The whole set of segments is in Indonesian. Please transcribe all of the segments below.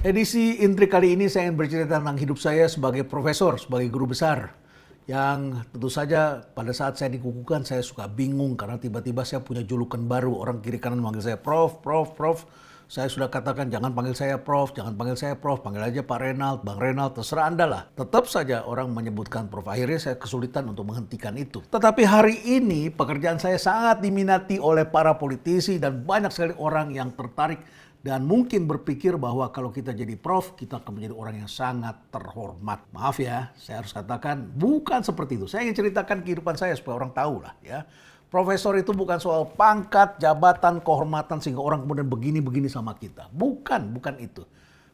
Edisi Intrik kali ini saya ingin bercerita tentang hidup saya sebagai profesor, sebagai guru besar. Yang tentu saja pada saat saya dikukuhkan saya suka bingung karena tiba-tiba saya punya julukan baru. Orang kiri kanan manggil saya Prof, Prof, Prof. Saya sudah katakan jangan panggil saya Prof, jangan panggil saya Prof, panggil aja Pak Renald, Bang Renald, terserah Anda lah. Tetap saja orang menyebutkan Prof. Akhirnya saya kesulitan untuk menghentikan itu. Tetapi hari ini pekerjaan saya sangat diminati oleh para politisi dan banyak sekali orang yang tertarik dan mungkin berpikir bahwa kalau kita jadi prof, kita akan menjadi orang yang sangat terhormat. Maaf ya, saya harus katakan bukan seperti itu. Saya ingin ceritakan kehidupan saya supaya orang tahu lah ya. Profesor itu bukan soal pangkat, jabatan, kehormatan sehingga orang kemudian begini-begini sama kita. Bukan itu.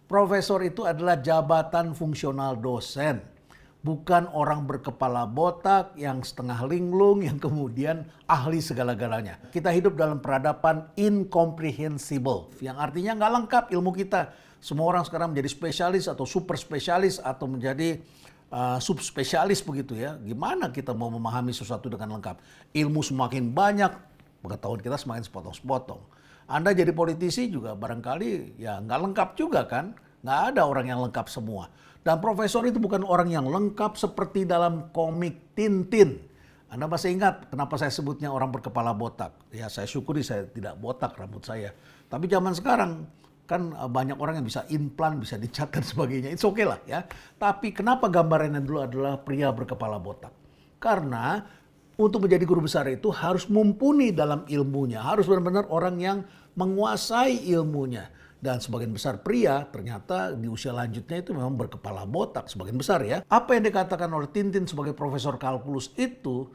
Profesor itu adalah jabatan fungsional dosen. Bukan orang berkepala botak yang setengah linglung yang kemudian ahli segala-galanya. Kita hidup dalam peradaban incomprehensible yang artinya nggak lengkap ilmu kita. Semua orang sekarang menjadi spesialis atau super spesialis atau menjadi subspesialis begitu ya. Gimana kita mau memahami sesuatu dengan lengkap? Ilmu semakin banyak, pengetahuan kita semakin sepotong-sepotong. Anda jadi politisi juga barangkali ya nggak lengkap juga kan? Nggak ada orang yang lengkap semua. Dan profesor itu bukan orang yang lengkap seperti dalam komik Tintin. Anda masih ingat kenapa saya sebutnya orang berkepala botak? Ya saya syukuri saya tidak botak rambut saya. Tapi zaman sekarang kan banyak orang yang bisa implan, bisa dicat dan sebagainya. It's okay lah ya. Tapi kenapa gambarannya dulu adalah pria berkepala botak? Karena untuk menjadi guru besar itu harus mumpuni dalam ilmunya. Harus benar-benar orang yang menguasai ilmunya. Dan sebagian besar pria ternyata di usia lanjutnya itu memang berkepala botak. Sebagian besar ya. Apa yang dikatakan oleh Tintin sebagai profesor kalkulus itu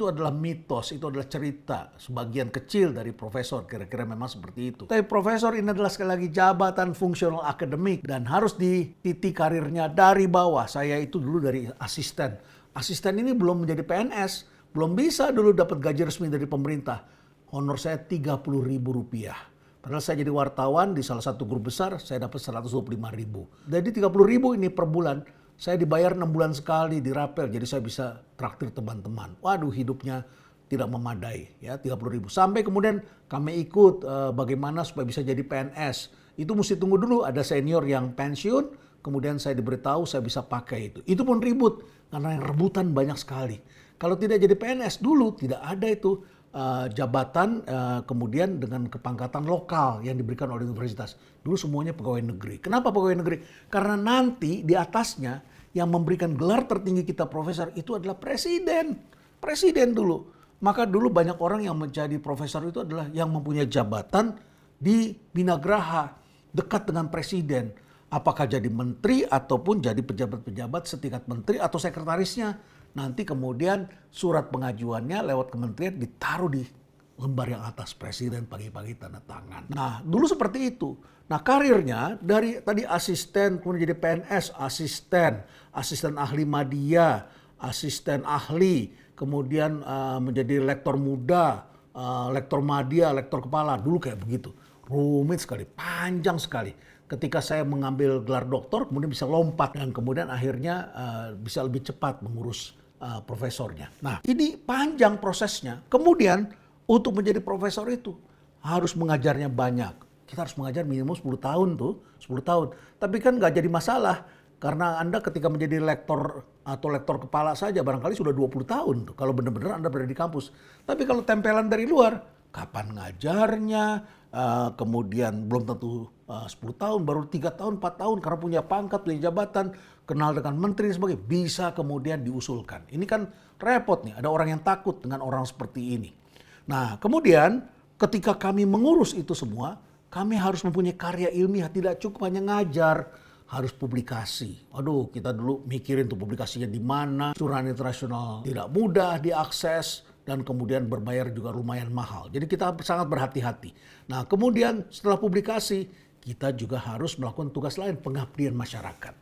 adalah mitos, itu adalah cerita. Sebagian kecil dari profesor kira-kira memang seperti itu. Tapi profesor ini adalah sekali lagi jabatan fungsional akademik. Dan harus dititi karirnya dari bawah. Saya itu dulu dari asisten. Asisten ini belum menjadi PNS. Belum bisa dulu dapat gaji resmi dari pemerintah. Honor saya Rp30.000. Padahal saya jadi wartawan di salah satu grup besar, saya dapat 125.000. Jadi 30.000 ini per bulan, saya dibayar 6 bulan sekali di rapel, jadi saya bisa traktir teman-teman. Waduh, hidupnya tidak memadai, ya 30.000. Sampai kemudian kami ikut bagaimana supaya bisa jadi PNS. Itu mesti tunggu dulu, ada senior yang pensiun, kemudian saya diberitahu saya bisa pakai itu. Itu pun ribut, karena yang rebutan banyak sekali. Kalau tidak jadi PNS dulu, tidak ada itu. Jabatan kemudian dengan kepangkatan lokal yang diberikan oleh universitas. Dulu semuanya pegawai negeri. Kenapa pegawai negeri? Karena nanti di atasnya yang memberikan gelar tertinggi kita profesor itu adalah presiden. Presiden dulu. Maka dulu banyak orang yang menjadi profesor itu adalah yang mempunyai jabatan di Binagraha, dekat dengan presiden. Apakah jadi menteri ataupun jadi pejabat-pejabat setingkat menteri atau sekretarisnya. Nanti kemudian surat pengajuannya lewat kementerian ditaruh di lembar yang atas presiden pagi-pagi tanda tangan. Nah dulu seperti itu. Nah karirnya dari tadi asisten kemudian jadi PNS, asisten ahli media, asisten ahli, kemudian menjadi lektor muda, lektor media, lektor kepala. Dulu kayak begitu. Rumit sekali, panjang sekali. Ketika saya mengambil gelar doktor kemudian bisa lompat dan kemudian akhirnya bisa lebih cepat mengurus profesornya. Nah ini panjang prosesnya. Kemudian untuk menjadi profesor itu harus mengajarnya banyak. Kita harus mengajar minimum 10 tahun tuh, 10 tahun. Tapi kan nggak jadi masalah. Karena Anda ketika menjadi lektor atau lektor kepala saja barangkali sudah 20 tahun tuh. Kalau benar-benar Anda berada di kampus. Tapi kalau tempelan dari luar, kapan ngajarnya, kemudian belum tentu 10 tahun, baru 3 tahun, 4 tahun karena punya pangkat, punya jabatan, kenal dengan menteri dan sebagainya, bisa kemudian diusulkan. Ini kan repot nih, ada orang yang takut dengan orang seperti ini. Nah kemudian ketika kami mengurus itu semua, kami harus mempunyai karya ilmiah, tidak cukup hanya ngajar, harus publikasi. Aduh, kita dulu mikirin tuh publikasinya di mana, curahan internasional tidak mudah diakses, dan kemudian berbayar juga lumayan mahal. Jadi kita sangat berhati-hati. Nah kemudian setelah publikasi, kita juga harus melakukan tugas lain, pengabdian masyarakat.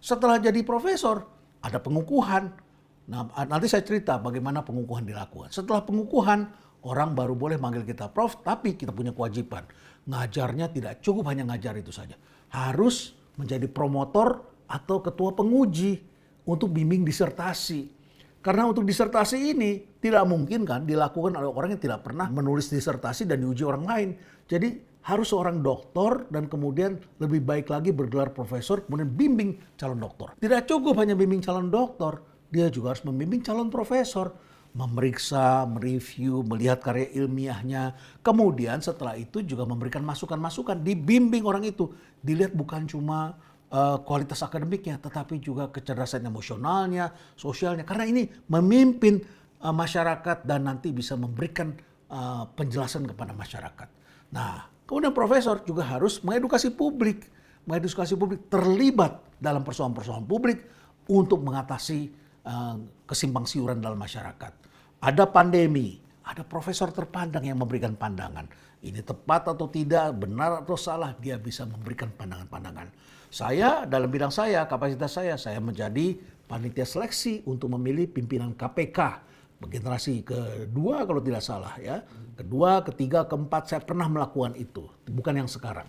Setelah jadi profesor, ada pengukuhan. Nah nanti saya cerita bagaimana pengukuhan dilakukan. Setelah pengukuhan, orang baru boleh manggil kita prof, tapi kita punya kewajiban. Ngajarnya tidak cukup hanya ngajar itu saja. Harus menjadi promotor atau ketua penguji untuk bimbing disertasi. Karena untuk disertasi ini tidak mungkin kan dilakukan oleh orang yang tidak pernah menulis disertasi dan diuji orang lain. Jadi harus seorang doktor dan kemudian lebih baik lagi bergelar profesor, kemudian bimbing calon doktor. Tidak cukup hanya bimbing calon doktor, dia juga harus membimbing calon profesor. Memeriksa, mereview, melihat karya ilmiahnya. Kemudian setelah itu juga memberikan masukan-masukan, dibimbing orang itu. Dilihat bukan cuma kualitas akademiknya, tetapi juga kecerdasan emosionalnya, sosialnya. Karena ini memimpin masyarakat dan nanti bisa memberikan penjelasan kepada masyarakat. Nah, kemudian profesor juga harus mengedukasi publik. Mengedukasi publik, terlibat dalam persoalan-persoalan publik untuk mengatasi kesimpang siuran dalam masyarakat. Ada pandemi, ada profesor terpandang yang memberikan pandangan. Ini tepat atau tidak, benar atau salah, dia bisa memberikan pandangan-pandangan. Saya, dalam bidang saya, kapasitas saya menjadi panitia seleksi untuk memilih pimpinan KPK. Generasi kedua kalau tidak salah ya. Kedua, ketiga, keempat, saya pernah melakukan itu. Bukan yang sekarang.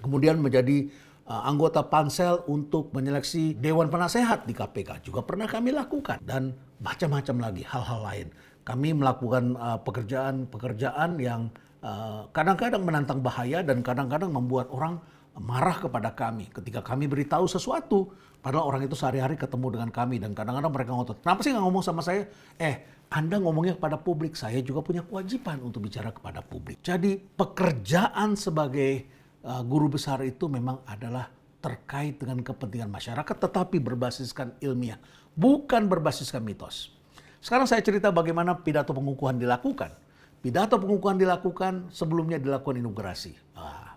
Kemudian menjadi anggota pansel untuk menyeleksi Dewan Penasehat di KPK. Juga pernah kami lakukan. Dan macam-macam lagi hal-hal lain. Kami melakukan pekerjaan-pekerjaan yang kadang-kadang menantang bahaya dan kadang-kadang membuat orang marah kepada kami. Ketika kami beritahu sesuatu, padahal orang itu sehari-hari ketemu dengan kami. Dan kadang-kadang mereka ngotot, kenapa sih nggak ngomong sama saya? Anda ngomongnya kepada publik, saya juga punya kewajiban untuk bicara kepada publik. Jadi pekerjaan sebagai guru besar itu memang adalah terkait dengan kepentingan masyarakat, tetapi berbasiskan ilmiah, bukan berbasiskan mitos. Sekarang saya cerita bagaimana pidato pengukuhan dilakukan. Pidato pengukuhan dilakukan, sebelumnya dilakukan inaugurasi.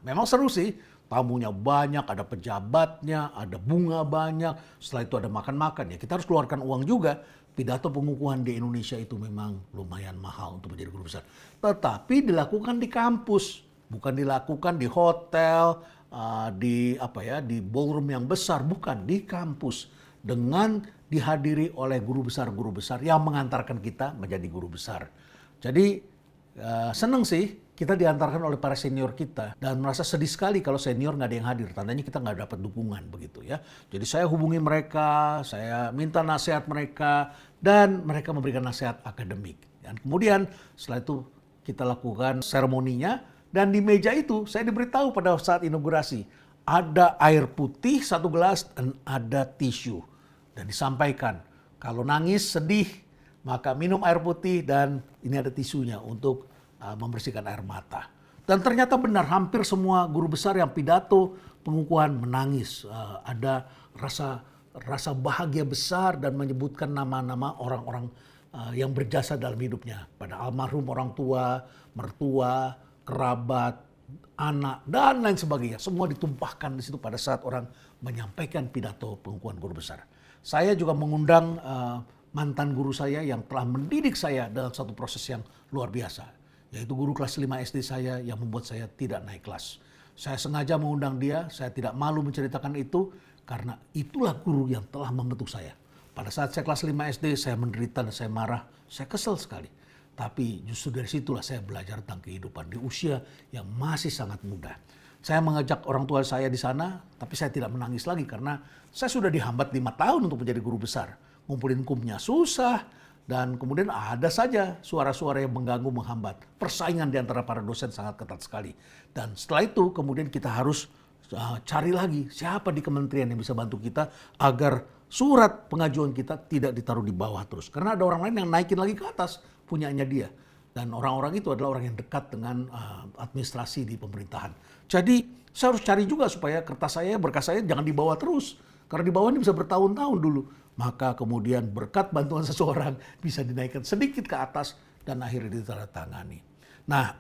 Memang seru sih, tamunya banyak, ada pejabatnya, ada bunga banyak, setelah itu ada makan-makan. Ya kita harus keluarkan uang juga. Pidato pengukuhan di Indonesia itu memang lumayan mahal untuk menjadi guru besar. Tetapi dilakukan di kampus, bukan dilakukan di hotel, di ballroom yang besar, bukan, di kampus dengan dihadiri oleh guru besar yang mengantarkan kita menjadi guru besar. Jadi senang sih kita diantarkan oleh para senior kita dan merasa sedih sekali kalau senior nggak ada yang hadir, tandanya kita nggak dapat dukungan begitu ya. Jadi saya hubungi mereka, saya minta nasihat mereka dan mereka memberikan nasihat akademik. Dan kemudian setelah itu kita lakukan seremoninya. Dan di meja itu saya diberitahu pada saat inaugurasi ada air putih 1 gelas dan ada tisu. Dan disampaikan kalau nangis, sedih, maka minum air putih dan ini ada tisunya untuk membersihkan air mata. Dan ternyata benar hampir semua guru besar yang pidato pengukuhan menangis. Ada rasa bahagia besar dan menyebutkan nama-nama orang-orang yang berjasa dalam hidupnya. Pada almarhum orang tua, mertua, kerabat, anak, dan lain sebagainya. Semua ditumpahkan di situ pada saat orang menyampaikan pidato pengukuhan guru besar. Saya juga mengundang mantan guru saya yang telah mendidik saya dalam satu proses yang luar biasa. Yaitu guru kelas 5 SD saya yang membuat saya tidak naik kelas. Saya sengaja mengundang dia, saya tidak malu menceritakan itu, karena itulah guru yang telah membentuk saya. Pada saat saya kelas 5 SD, saya menderita dan saya marah, saya kesel sekali. Tapi justru dari situlah saya belajar tentang kehidupan di usia yang masih sangat muda. Saya mengajak orang tua saya di sana, tapi saya tidak menangis lagi karena saya sudah dihambat 5 tahun untuk menjadi guru besar. Ngumpulin kumnya susah, dan kemudian ada saja suara-suara yang mengganggu, menghambat. Persaingan di antara para dosen sangat ketat sekali. Dan setelah itu kemudian kita harus cari lagi siapa di kementerian yang bisa bantu kita agar surat pengajuan kita tidak ditaruh di bawah terus. Karena ada orang lain yang naikin lagi ke atas, punyanya dia. Dan orang-orang itu adalah orang yang dekat dengan administrasi di pemerintahan. Jadi saya harus cari juga supaya kertas saya, berkas saya jangan dibawa terus. Karena di bawah ini bisa bertahun-tahun dulu. Maka kemudian berkat bantuan seseorang bisa dinaikkan sedikit ke atas dan akhirnya ditandatangani. Nah,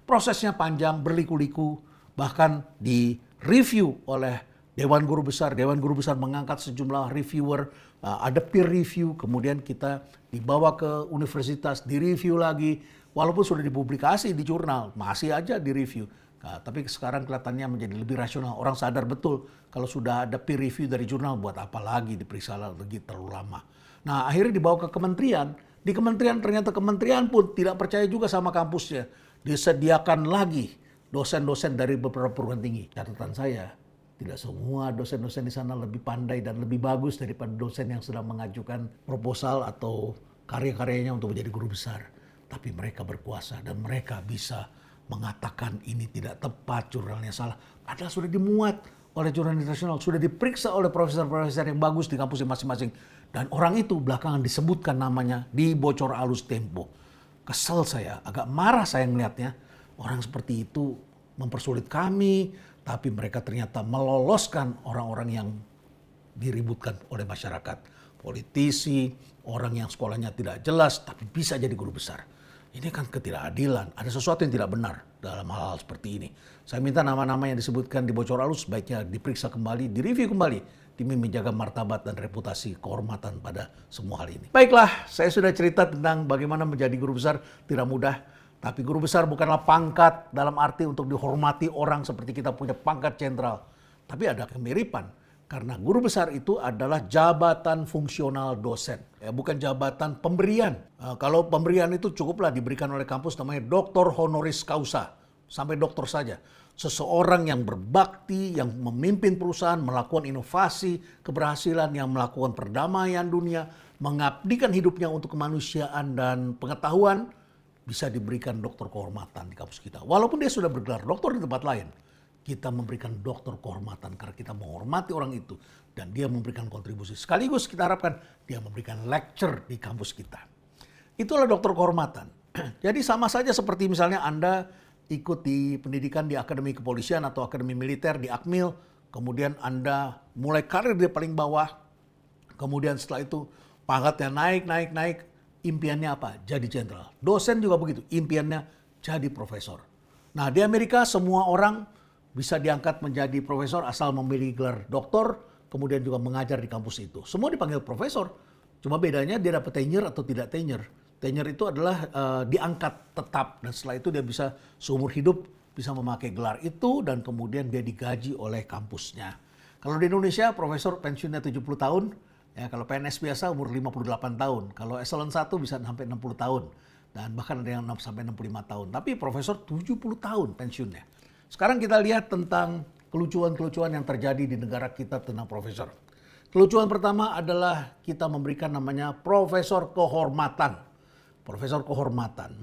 prosesnya panjang, berliku-liku, bahkan di-review oleh Dewan Guru Besar. Dewan Guru Besar mengangkat sejumlah reviewer, ada peer review, kemudian kita dibawa ke universitas, direview lagi. Walaupun sudah dipublikasi di jurnal, masih aja direview. Nah, tapi sekarang kelihatannya menjadi lebih rasional. Orang sadar betul kalau sudah ada peer review dari jurnal, buat apa lagi diperiksa lagi terlalu lama. Nah, akhirnya dibawa ke kementerian. Di kementerian ternyata kementerian pun tidak percaya juga sama kampusnya. Disediakan lagi dosen-dosen dari beberapa perguruan tinggi. Catatan saya, tidak semua dosen-dosen di sana lebih pandai dan lebih bagus daripada dosen yang sedang mengajukan proposal atau karya-karyanya untuk menjadi guru besar. Tapi mereka berkuasa dan mereka bisa mengatakan ini tidak tepat, jurnalnya salah. Padahal sudah dimuat oleh jurnal internasional, sudah diperiksa oleh profesor-profesor yang bagus di kampusnya masing-masing. Dan orang itu belakangan disebutkan namanya di bocor alus Tempo. Kesel saya, agak marah saya melihatnya. Orang seperti itu mempersulit kami, tapi mereka ternyata meloloskan orang-orang yang diributkan oleh masyarakat. Politisi, orang yang sekolahnya tidak jelas, tapi bisa jadi guru besar. Ini kan ketidakadilan, ada sesuatu yang tidak benar dalam hal-hal seperti ini. Saya minta nama-nama yang disebutkan di bocor alus sebaiknya diperiksa kembali, direview kembali, demi menjaga martabat dan reputasi kehormatan pada semua hal ini. Baiklah, saya sudah cerita tentang bagaimana menjadi guru besar tidak mudah. Tapi guru besar bukanlah pangkat dalam arti untuk dihormati orang seperti kita punya pangkat jenderal. Tapi ada kemiripan. Karena guru besar itu adalah jabatan fungsional dosen, ya, bukan jabatan pemberian. Kalau pemberian itu cukuplah diberikan oleh kampus namanya doktor honoris causa, sampai doktor saja. Seseorang yang berbakti, yang memimpin perusahaan, melakukan inovasi, keberhasilan, yang melakukan perdamaian dunia, mengabdikan hidupnya untuk kemanusiaan dan pengetahuan, bisa diberikan doktor kehormatan di kampus kita. Walaupun dia sudah bergelar doktor di tempat lain. Kita memberikan doktor kehormatan karena kita menghormati orang itu dan dia memberikan kontribusi. Sekaligus kita harapkan dia memberikan lecture di kampus kita. Itulah doktor kehormatan. Jadi sama saja seperti misalnya Anda ikut di pendidikan di Akademi Kepolisian atau Akademi Militer di Akmil, kemudian Anda mulai karir di paling bawah, kemudian setelah itu pangkatnya naik, impiannya apa? Jadi jenderal. Dosen juga begitu, impiannya jadi profesor. Nah di Amerika semua orang bisa diangkat menjadi profesor asal memiliki gelar doktor, kemudian juga mengajar di kampus itu. Semua dipanggil profesor, cuma bedanya dia dapat tenure atau tidak tenure. Tenure itu adalah diangkat tetap, dan setelah itu dia bisa seumur hidup bisa memakai gelar itu, dan kemudian dia digaji oleh kampusnya. Kalau di Indonesia, profesor pensiunnya 70 tahun, ya, kalau PNS biasa umur 58 tahun, kalau eselon 1 bisa sampai 60 tahun, dan bahkan ada yang sampai 65 tahun. Tapi profesor 70 tahun pensiunnya. Sekarang kita lihat tentang kelucuan-kelucuan yang terjadi di negara kita tentang profesor. Kelucuan pertama adalah kita memberikan namanya profesor kehormatan. Profesor kehormatan.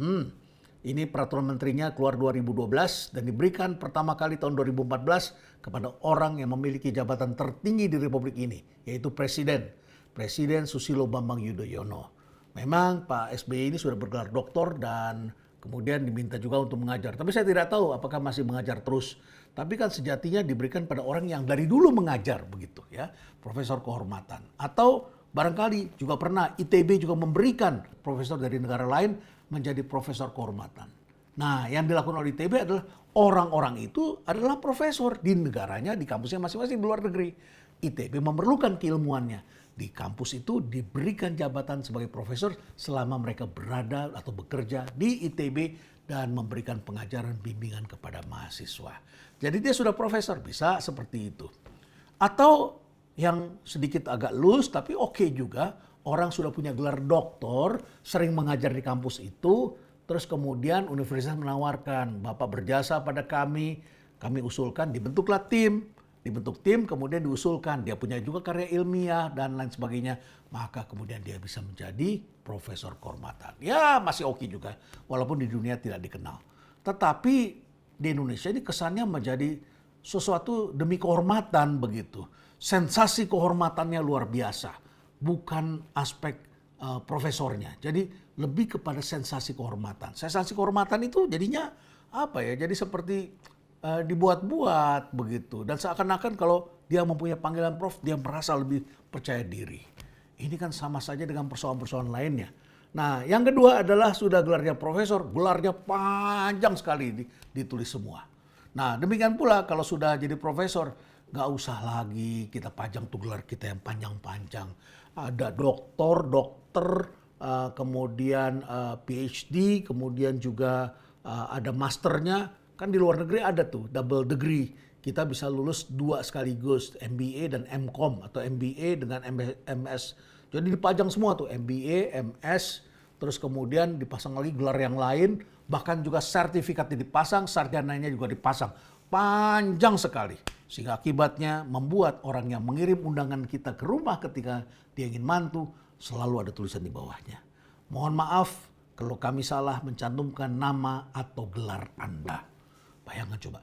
Ini peraturan menterinya keluar 2012 dan diberikan pertama kali tahun 2014 kepada orang yang memiliki jabatan tertinggi di Republik ini, yaitu Presiden. Presiden Susilo Bambang Yudhoyono. Memang Pak SBY ini sudah bergelar doktor dan kemudian diminta juga untuk mengajar. Tapi saya tidak tahu apakah masih mengajar terus. Tapi kan sejatinya diberikan pada orang yang dari dulu mengajar begitu ya, profesor kehormatan. Atau barangkali juga pernah ITB juga memberikan profesor dari negara lain menjadi profesor kehormatan. Nah, yang dilakukan oleh ITB adalah orang-orang itu adalah profesor di negaranya, di kampusnya masing-masing di luar negeri. ITB memerlukan keilmuannya. Di kampus itu diberikan jabatan sebagai profesor selama mereka berada atau bekerja di ITB dan memberikan pengajaran bimbingan kepada mahasiswa. Jadi dia sudah profesor, bisa seperti itu. Atau yang sedikit agak loose tapi oke juga, orang sudah punya gelar doktor, sering mengajar di kampus itu, terus kemudian universitas menawarkan, Bapak berjasa pada kami usulkan, dibentuklah tim. Dibentuk tim, kemudian diusulkan, dia punya juga karya ilmiah dan lain sebagainya, maka kemudian dia bisa menjadi profesor kehormatan. Ya masih oke juga, walaupun di dunia tidak dikenal. Tetapi di Indonesia ini kesannya menjadi sesuatu demi kehormatan begitu. Sensasi kehormatannya luar biasa, bukan aspek profesornya. Jadi lebih kepada sensasi kehormatan. Sensasi kehormatan itu jadinya apa ya? Jadi seperti dibuat-buat begitu, dan seakan-akan kalau dia mempunyai panggilan prof dia merasa lebih percaya diri. Ini kan sama saja dengan persoalan-persoalan lainnya. Nah yang kedua adalah sudah gelarnya profesor, gelarnya panjang sekali ditulis semua. Nah demikian pula kalau sudah jadi profesor, nggak usah lagi kita pajang tuh gelar kita yang panjang-panjang. Ada dokter, kemudian PhD, kemudian juga ada masternya. Kan di luar negeri ada tuh double degree. Kita bisa lulus 2 sekaligus, MBA dan MCom atau MBA dengan MS. Jadi dipajang semua tuh MBA, MS, terus kemudian dipasang lagi gelar yang lain, bahkan juga sertifikatnya dipasang, sarjananya juga dipasang. Panjang sekali. Sehingga akibatnya membuat orang yang mengirim undangan kita ke rumah ketika dia ingin mantu, selalu ada tulisan di bawahnya. Mohon maaf, kalau kami salah mencantumkan nama atau gelar Anda. Bayangkan coba.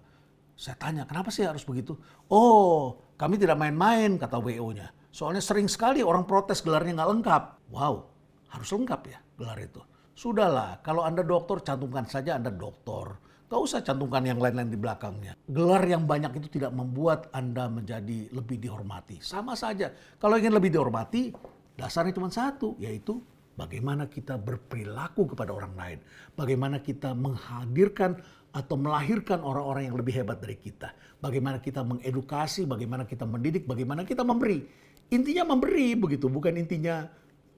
Saya tanya, kenapa sih harus begitu? Oh, kami tidak main-main, kata WO-nya. Soalnya sering sekali orang protes gelarnya nggak lengkap. Wow, harus lengkap ya gelar itu. Sudahlah, kalau Anda doktor, cantumkan saja Anda doktor. Gak usah cantumkan yang lain-lain di belakangnya. Gelar yang banyak itu tidak membuat Anda menjadi lebih dihormati. Sama saja, kalau ingin lebih dihormati, dasarnya cuma satu, yaitu bagaimana kita berperilaku kepada orang lain. Bagaimana kita menghadirkan atau melahirkan orang-orang yang lebih hebat dari kita. Bagaimana kita mengedukasi, bagaimana kita mendidik, bagaimana kita memberi. Intinya memberi begitu, bukan intinya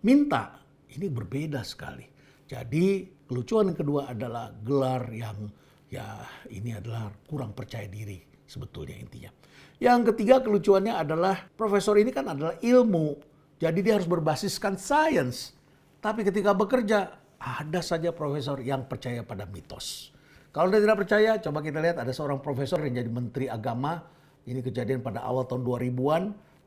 minta. Ini berbeda sekali. Jadi kelucuan yang kedua adalah gelar yang ini adalah kurang percaya diri sebetulnya intinya. Yang ketiga kelucuannya adalah profesor ini kan adalah ilmu. Jadi dia harus berbasiskan sains. Tapi ketika bekerja ada saja profesor yang percaya pada mitos. Kalau dia tidak percaya, coba kita lihat ada seorang profesor yang jadi menteri agama. Ini kejadian pada awal tahun 2000-an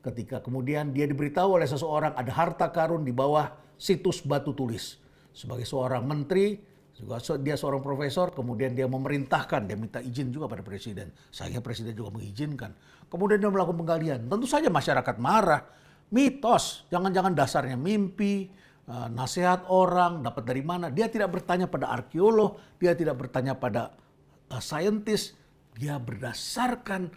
ketika kemudian dia diberitahu oleh seseorang ada harta karun di bawah situs batu tulis. Sebagai seorang menteri, juga dia seorang profesor, kemudian dia memerintahkan, dia minta izin juga pada presiden. Sayangnya presiden juga mengizinkan. Kemudian dia melakukan penggalian. Tentu saja masyarakat marah. Mitos, jangan-jangan dasarnya mimpi, nasihat orang, dapat dari mana. Dia tidak bertanya pada arkeolog, dia tidak bertanya pada saintis. Dia berdasarkan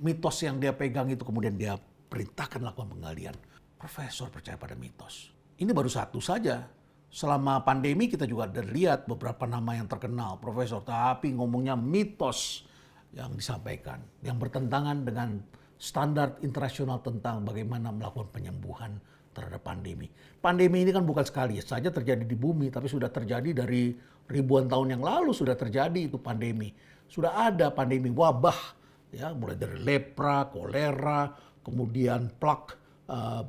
mitos yang dia pegang itu, kemudian dia perintahkan lakukan penggalian. Profesor percaya pada mitos. Ini baru satu saja. Selama pandemi kita juga ada lihat beberapa nama yang terkenal, profesor, tapi ngomongnya mitos yang disampaikan, yang bertentangan dengan standar internasional tentang bagaimana melakukan penyembuhan terhadap pandemi. Pandemi ini kan bukan sekali saja terjadi di bumi, tapi sudah terjadi dari ribuan tahun yang lalu sudah terjadi itu pandemi. Sudah ada pandemi wabah, ya, mulai dari lepra, kolera, kemudian plague,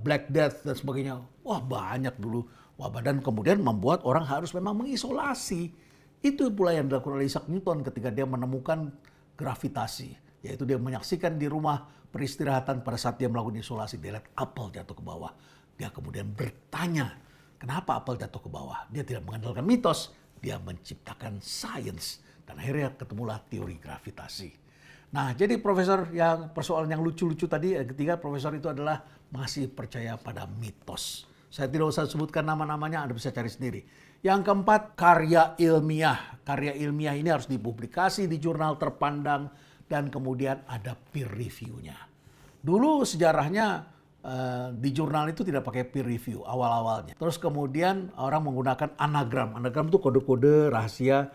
Black Death dan sebagainya. Wah, banyak dulu wabah, dan kemudian membuat orang harus memang mengisolasi. Itu pula yang dilakukan oleh Isaac Newton ketika dia menemukan gravitasi, yaitu dia menyaksikan di rumah peristirahatan pada saat dia melakukan isolasi, dia lihat apel jatuh ke bawah. Dia kemudian bertanya, kenapa apel jatuh ke bawah? Dia tidak mengandalkan mitos, dia menciptakan sains, dan akhirnya ketemulah teori gravitasi. Nah, jadi profesor yang persoalan yang lucu-lucu tadi, ketiga profesor itu adalah masih percaya pada mitos. Saya tidak usah sebutkan nama-namanya, Anda bisa cari sendiri. Yang keempat, karya ilmiah. Karya ilmiah ini harus dipublikasi di jurnal terpandang dan kemudian ada peer review-nya. Dulu sejarahnya di jurnal itu tidak pakai peer review awal-awalnya. Terus kemudian orang menggunakan anagram. Anagram itu kode-kode rahasia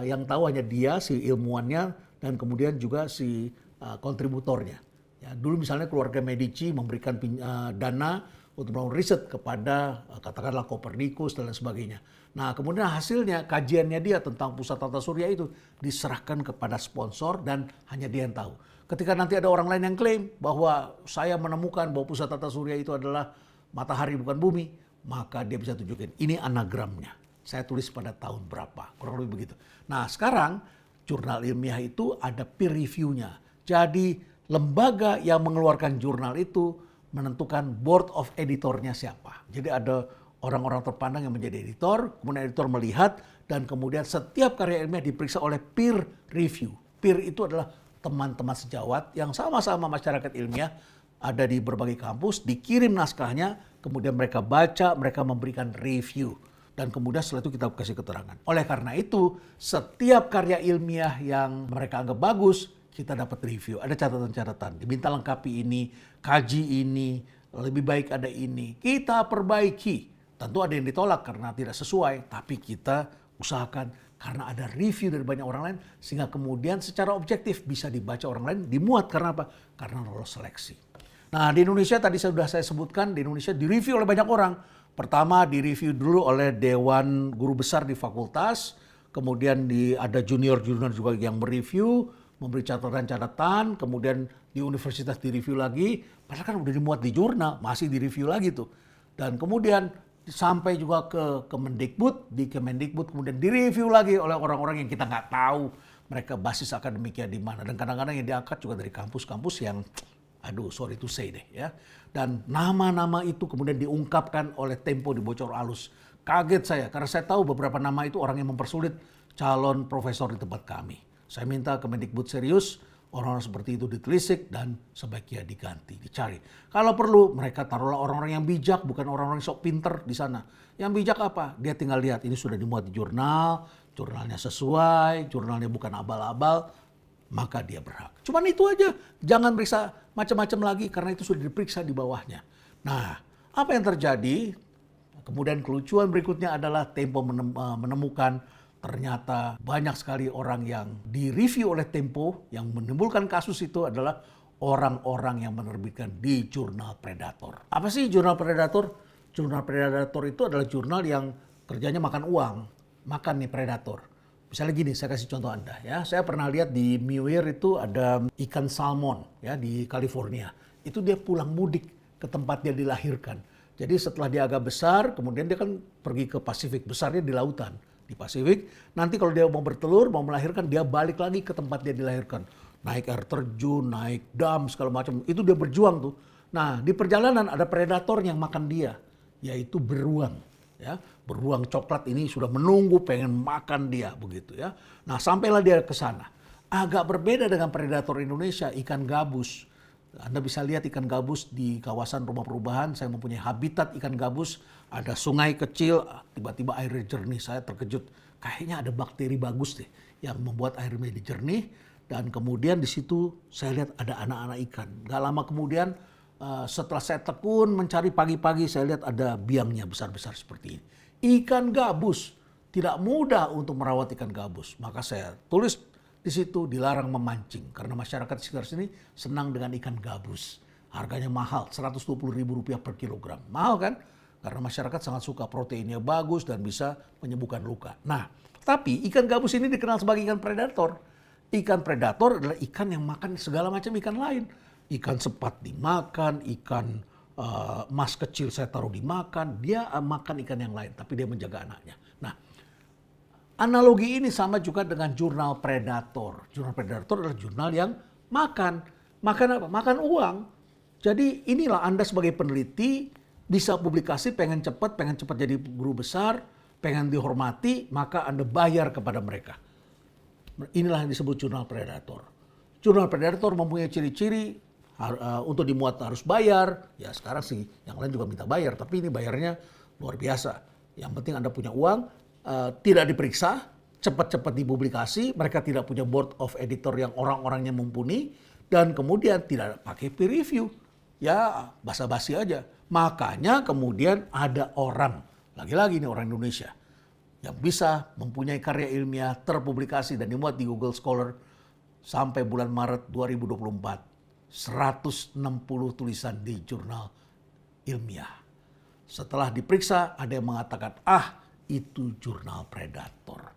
yang tahu hanya dia, si ilmuwannya, dan kemudian juga si kontributornya. Ya, dulu misalnya keluarga Medici memberikan dana untuk melakukan riset kepada katakanlah Kopernikus dan lain sebagainya. Nah, kemudian hasilnya, kajiannya dia tentang pusat tata surya itu diserahkan kepada sponsor dan hanya dia yang tahu. Ketika nanti ada orang lain yang klaim bahwa saya menemukan bahwa pusat tata surya itu adalah matahari bukan bumi, maka dia bisa tunjukin ini anagramnya. Saya tulis pada tahun berapa, kurang lebih begitu. Nah, sekarang jurnal ilmiah itu ada peer review-nya. Jadi lembaga yang mengeluarkan jurnal itu menentukan board of editornya siapa. Jadi ada orang-orang terpandang yang menjadi editor, kemudian editor melihat, dan kemudian setiap karya ilmiah diperiksa oleh peer review. Peer itu adalah teman-teman sejawat yang sama-sama masyarakat ilmiah ada di berbagai kampus, dikirim naskahnya, kemudian mereka baca, mereka memberikan review. Dan kemudian setelah itu kita kasih keterangan. Oleh karena itu, setiap karya ilmiah yang mereka anggap bagus, kita dapat review, ada catatan-catatan, diminta lengkapi ini, kaji ini, lebih baik ada ini, kita perbaiki. Tentu ada yang ditolak karena tidak sesuai, tapi kita usahakan karena ada review dari banyak orang lain, sehingga kemudian secara objektif bisa dibaca orang lain, dimuat karena apa? Karena lolos seleksi. Nah, di Indonesia tadi sudah saya sebutkan, di Indonesia direview oleh banyak orang. Pertama direview dulu oleh Dewan Guru Besar di fakultas, kemudian ada junior-junior juga yang mereview, memberi catatan-catatan, kemudian di universitas direview lagi, padahal kan udah dimuat di jurnal, masih direview lagi tuh. Dan kemudian sampai juga ke Kemendikbud, di Kemendikbud kemudian direview lagi oleh orang-orang yang kita nggak tahu mereka basis akademiknya di mana. Dan kadang-kadang yang diangkat juga dari kampus-kampus yang Aduh, sorry to say deh ya. Dan nama-nama itu kemudian diungkapkan oleh Tempo di Bocor Alus. Kaget saya karena saya tahu beberapa nama itu orang yang mempersulit calon profesor di tempat kami. Saya minta Kemendikbud serius, orang-orang seperti itu ditelisik dan sebaiknya diganti, dicari. Kalau perlu mereka taruhlah orang-orang yang bijak, bukan orang-orang sok pinter di sana. Yang bijak apa? Dia tinggal lihat ini sudah dimuat di jurnal, jurnalnya sesuai, jurnalnya bukan abal-abal, maka dia berhak. Cuman itu aja, jangan periksa macam-macam lagi karena itu sudah diperiksa di bawahnya. Nah, apa yang terjadi? Kemudian kelucuan berikutnya adalah Tempo menemukan ternyata banyak sekali orang yang direview oleh Tempo yang menimbulkan kasus itu adalah orang-orang yang menerbitkan di jurnal Predator. Apa sih jurnal Predator? Jurnal Predator itu adalah jurnal yang kerjanya makan uang, makan nih Predator. Misalnya gini, saya kasih contoh Anda ya. Saya pernah lihat di Muir itu ada ikan salmon ya di California. Itu dia pulang mudik ke tempat dia dilahirkan. Jadi setelah dia agak besar, kemudian dia kan pergi ke Pasifik, besarnya di lautan. Di Pasifik, nanti kalau dia mau bertelur, mau melahirkan, dia balik lagi ke tempat dia dilahirkan. Naik air terjun, naik dam, segala macam. Itu dia berjuang tuh. Nah, di perjalanan ada predator yang makan dia, yaitu beruang. Ya, beruang coklat ini sudah menunggu pengen makan dia begitu ya. Nah, sampailah dia ke sana. Agak berbeda dengan predator Indonesia, ikan gabus. Anda bisa lihat ikan gabus di kawasan rumah perubahan. Saya mempunyai habitat ikan gabus. Ada sungai kecil, tiba-tiba airnya jernih. Saya terkejut. Kayaknya ada bakteri bagus deh yang membuat air menjadi jernih. Dan kemudian di situ saya lihat ada anak-anak ikan. Gak lama kemudian setelah saya tekun mencari pagi-pagi, saya lihat ada biangnya besar-besar seperti ini. Ikan gabus. Tidak mudah untuk merawat ikan gabus. Maka saya tulis di situ dilarang memancing karena masyarakat di sekitar sini senang dengan ikan gabus. Harganya mahal, Rp120.000 per kilogram. Mahal kan? Karena masyarakat sangat suka, proteinnya bagus dan bisa menyembuhkan luka. Nah, tapi ikan gabus ini dikenal sebagai ikan predator. Ikan predator adalah ikan yang makan segala macam ikan lain. Ikan sepat dimakan, ikan mas kecil saya taruh dimakan. Dia makan ikan yang lain, tapi dia menjaga anaknya. Nah, analogi ini sama juga dengan jurnal Predator. Jurnal Predator adalah jurnal yang makan. Makan apa? Makan uang. Jadi inilah Anda sebagai peneliti bisa publikasi pengen cepat jadi guru besar, pengen dihormati, maka Anda bayar kepada mereka. Inilah yang disebut jurnal Predator. Jurnal Predator mempunyai ciri-ciri untuk dimuat harus bayar. Ya sekarang sih yang lain juga minta bayar, tapi ini bayarnya luar biasa. Yang penting Anda punya uang, tidak diperiksa, cepat-cepat dipublikasi, mereka tidak punya board of editor yang orang-orangnya mumpuni, dan kemudian tidak pakai peer review. Ya basa-basi aja. Makanya kemudian ada orang, lagi-lagi nih orang Indonesia, yang bisa mempunyai karya ilmiah terpublikasi dan dimuat di Google Scholar sampai bulan Maret 2024. 160 tulisan di jurnal ilmiah. Setelah diperiksa ada yang mengatakan, itu jurnal Predator.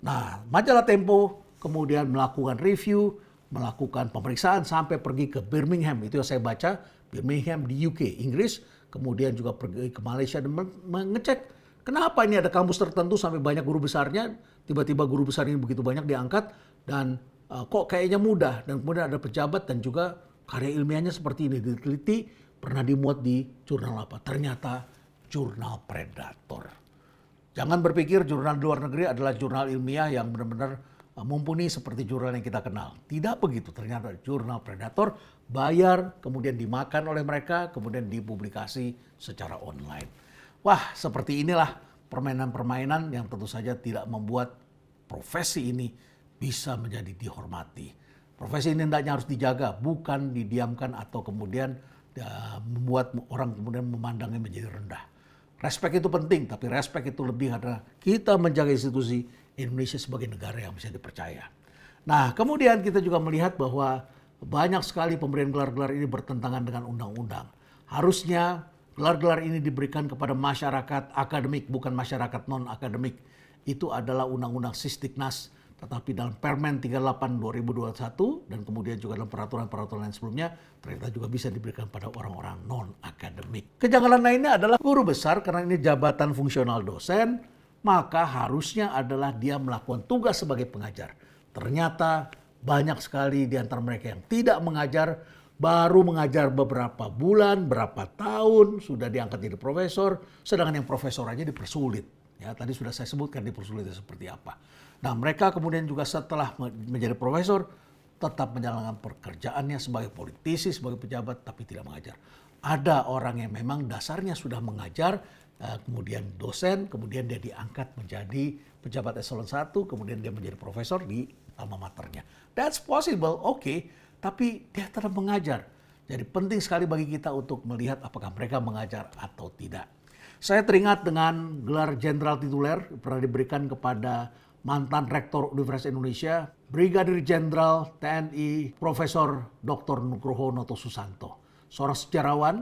Nah, majalah Tempo kemudian melakukan review, melakukan pemeriksaan sampai pergi ke Birmingham. Itu yang saya baca, Birmingham di UK, Inggris. Kemudian juga pergi ke Malaysia dan mengecek kenapa ini ada kampus tertentu sampai banyak guru besarnya. Tiba-tiba guru besar ini begitu banyak diangkat dan kok kayaknya mudah. Dan kemudian ada pejabat dan juga karya ilmiahnya seperti ini diteliti, pernah dimuat di jurnal apa. Ternyata jurnal Predator. Jangan berpikir jurnal di luar negeri adalah jurnal ilmiah yang benar-benar mumpuni seperti jurnal yang kita kenal. Tidak begitu, ternyata jurnal Predator bayar, kemudian dimakan oleh mereka, kemudian dipublikasi secara online. Wah, seperti inilah permainan-permainan yang tentu saja tidak membuat profesi ini bisa menjadi dihormati. Profesi ini hendaknya harus dijaga, bukan didiamkan atau kemudian membuat orang kemudian memandangnya menjadi rendah. Respek itu penting, tapi respek itu lebih adalah kita menjaga institusi Indonesia sebagai negara yang bisa dipercaya. Nah, kemudian kita juga melihat bahwa banyak sekali pemberian gelar-gelar ini bertentangan dengan undang-undang. Harusnya gelar-gelar ini diberikan kepada masyarakat akademik, bukan masyarakat non-akademik. Itu adalah Undang-Undang Sisdiknas. Tetapi dalam Permen 38 2021 dan kemudian juga dalam peraturan-peraturan lain sebelumnya ternyata juga bisa diberikan pada orang-orang non-akademik. Kejanggalan lainnya adalah guru besar karena ini jabatan fungsional dosen, maka harusnya adalah dia melakukan tugas sebagai pengajar. Ternyata banyak sekali di antara mereka yang tidak mengajar, baru mengajar beberapa bulan, berapa tahun, sudah diangkat jadi profesor, sedangkan yang profesor aja dipersulit. Ya, tadi sudah saya sebutkan dipersulitnya seperti apa. Nah, mereka kemudian juga setelah menjadi profesor, tetap menjalankan pekerjaannya sebagai politisi, sebagai pejabat, tapi tidak mengajar. Ada orang yang memang dasarnya sudah mengajar, kemudian dosen, kemudian dia diangkat menjadi pejabat eselon 1, kemudian dia menjadi profesor di alma maternya. That's possible, oke. Tapi dia tetap mengajar. Jadi penting sekali bagi kita untuk melihat apakah mereka mengajar atau tidak. Saya teringat dengan gelar jenderal tituler pernah diberikan kepada mantan rektor Universitas Indonesia, Brigadir Jenderal TNI Profesor Dr. Nugroho Noto Susanto. Seorang sejarawan,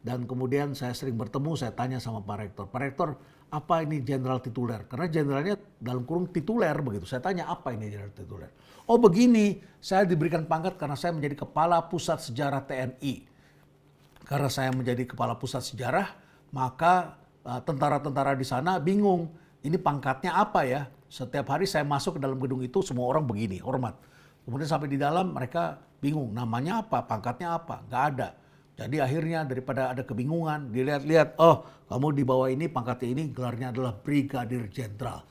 dan kemudian saya sering bertemu, saya tanya sama Pak Rektor, Pak Rektor, apa ini jenderal tituler? Karena jenderalnya dalam kurung tituler begitu. Saya tanya apa ini jenderal tituler? Oh begini, saya diberikan pangkat karena saya menjadi kepala pusat sejarah TNI. Karena saya menjadi kepala pusat sejarah, maka tentara-tentara di sana bingung. Ini pangkatnya apa ya? Setiap hari saya masuk ke dalam gedung itu semua orang begini, hormat. Kemudian sampai di dalam mereka bingung, namanya apa, pangkatnya apa? Nggak ada. Jadi akhirnya daripada ada kebingungan, dilihat-lihat, oh kamu di bawah ini pangkatnya ini gelarnya adalah Brigadir Jenderal.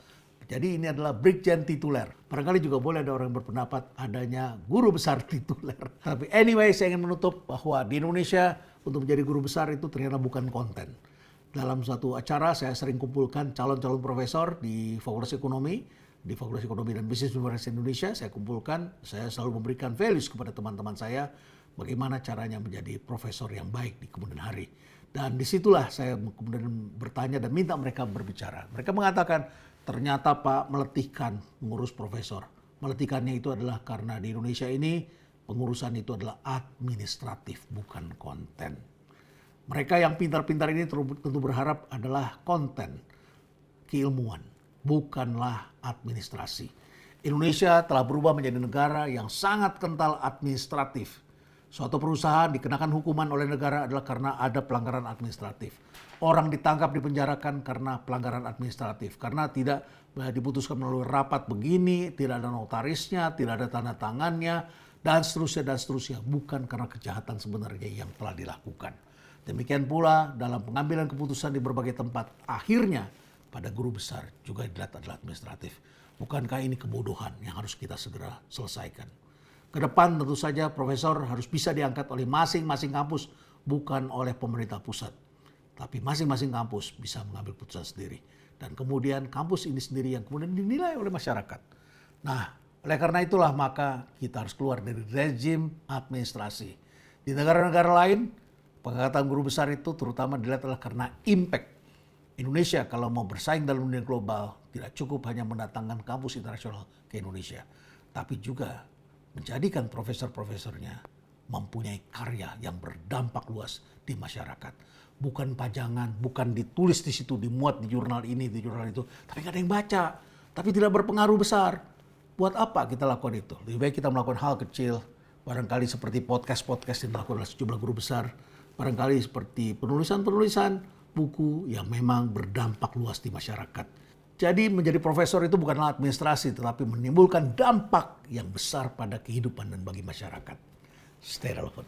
Jadi ini adalah Brigjen tituler. Barangkali juga boleh ada orang yang berpendapat adanya guru besar tituler. Tapi anyway, saya ingin menutup bahwa di Indonesia untuk menjadi guru besar itu ternyata bukan konten. Dalam suatu acara saya sering kumpulkan calon-calon profesor di Fakultas Ekonomi, dan Bisnis Universitas Indonesia. Saya kumpulkan, saya selalu memberikan values kepada teman-teman saya, bagaimana caranya menjadi profesor yang baik di kemudian hari. Dan disitulah saya kemudian bertanya dan minta mereka berbicara. Mereka mengatakan, ternyata Pak meletihkan mengurus profesor. Meletihkannya itu adalah karena di Indonesia ini pengurusan itu adalah administratif, bukan konten. Mereka yang pintar-pintar ini tentu berharap adalah konten, keilmuan, bukanlah administrasi. Indonesia telah berubah menjadi negara yang sangat kental administratif. Suatu perusahaan dikenakan hukuman oleh negara adalah karena ada pelanggaran administratif. Orang ditangkap, dipenjarakan karena pelanggaran administratif. Karena tidak diputuskan melalui rapat begini, tidak ada notarisnya, tidak ada tanda tangannya, dan seterusnya. Bukan karena kejahatan sebenarnya yang telah dilakukan. Demikian pula dalam pengambilan keputusan di berbagai tempat, akhirnya pada guru besar juga dilihat adalah administratif. Bukankah ini kebodohan yang harus kita segera selesaikan? Ke depan tentu saja profesor harus bisa diangkat oleh masing-masing kampus, bukan oleh pemerintah pusat. Tapi masing-masing kampus bisa mengambil putusan sendiri. Dan kemudian kampus ini sendiri yang kemudian dinilai oleh masyarakat. Nah, oleh karena itulah maka kita harus keluar dari rezim administrasi. Di negara-negara lain, pengangkatan guru besar itu terutama dilihat adalah karena impact. Indonesia kalau mau bersaing dalam dunia global, tidak cukup hanya mendatangkan kampus internasional ke Indonesia. Tapi juga menjadikan profesor-profesornya mempunyai karya yang berdampak luas di masyarakat. Bukan pajangan, bukan ditulis di situ, dimuat di jurnal ini, di jurnal itu. Tapi nggak ada yang baca, tapi tidak berpengaruh besar. Buat apa kita lakukan itu? Lebih baik kita melakukan hal kecil, barangkali seperti podcast-podcast yang dilakukan oleh sejumlah guru besar, barangkali seperti penulisan-penulisan buku yang memang berdampak luas di masyarakat. Jadi menjadi profesor itu bukanlah administrasi, tetapi menimbulkan dampak yang besar pada kehidupan dan bagi masyarakat. Stay relevant.